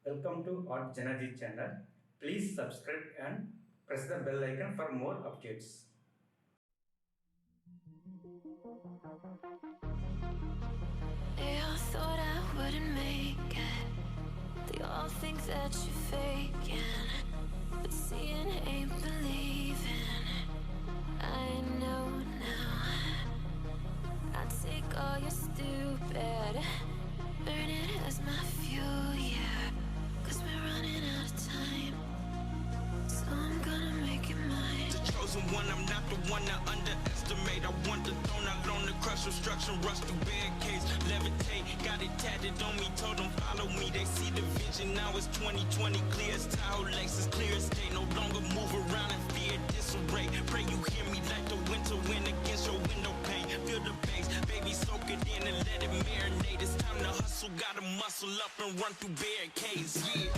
Welcome to artjanag channel. Please subscribe and press the bell icon for more updates. They all thought I wouldn't make it. They all think that you're faking, but seeing ain't believing. I know now. I take all your stupid, burn it as my fuel, yeah. 'Cause we're running out of time, so I'm gonna make it mine. The chosen one, I'm not the one to underestimate. I want the throne, I loan the crush obstruction, rush through barricades, levitate. Got it tatted on me, told them follow me. They see the vision, now it's 2020, clear as Tahoe laces, clear as day. No longer move around in fear, disarray. Pray you hear me like the winter wind against your window pane. Feel the bass, baby, soak it in and let it marinate. It's time to hustle, gotta muscle up and run through barricades, yeah.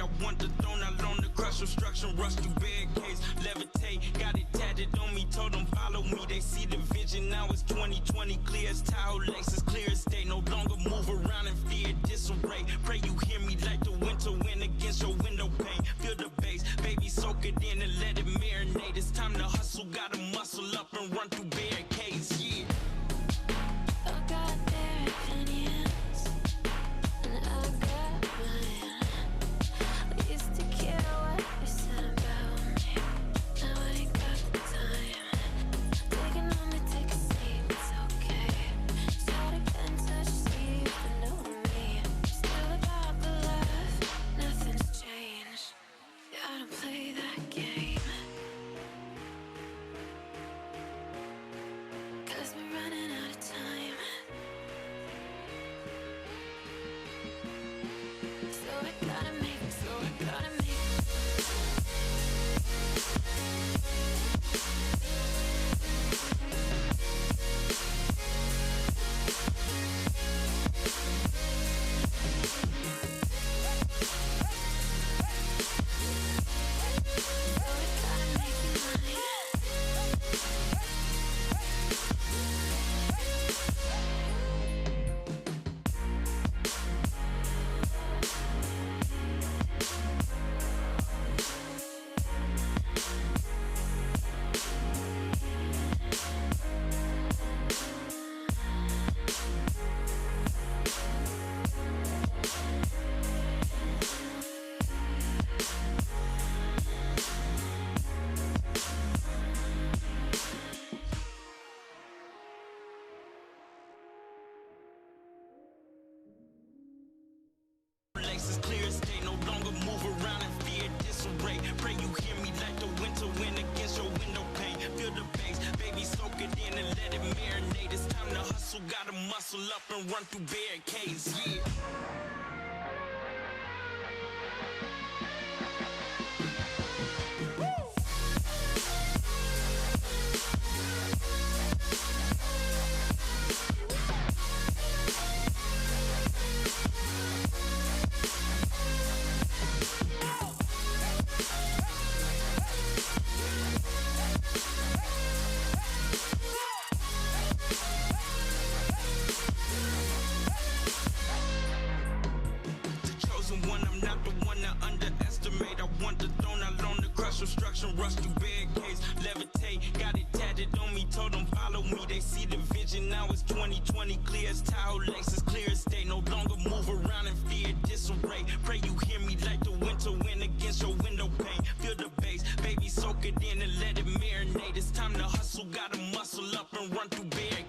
I want the throne, I loan the crush obstruction, rush through barricades, levitate. Got it tatted on me, told them follow me. They see the vision, now it's 2020, clear as Tahoe laces, clear as day. No longer move around in fear, disarray. Pray you hear me like the winter wind against your window pane. Feel the bass, baby, soak it in and let it marinate. It's time to hustle, gotta muscle up and run through barricades, yeah. I got their opinions, and I got mine. I used to care what you said about me. Now I ain't got the time. Taking on me, take a seat, it's okay. Start again, touch sleep, but know me. Still about the love, nothing's changed. Yeah, I don't play that game. 'Cause we're running out of time. So I gotta make laces, clear as day. No longer move around in fear, disarray. Pray you hear me like the winter wind against your window pane. Feel the bass, baby, soak it in and let it marinate. It's time to hustle, gotta muscle up and run through barricades, yeah. I want the throne, I loan the crush obstruction, rush through barricades, levitate. Got it tatted on me, told them follow me. They see the vision, now it's 2020, clear as Tahoe laces, clear as day. No longer move around in fear, disarray. Pray you hear me like the winter wind against your window pane. Feel the bass, baby, soak it in and let it marinate. It's time to hustle, gotta muscle up and run through barricades.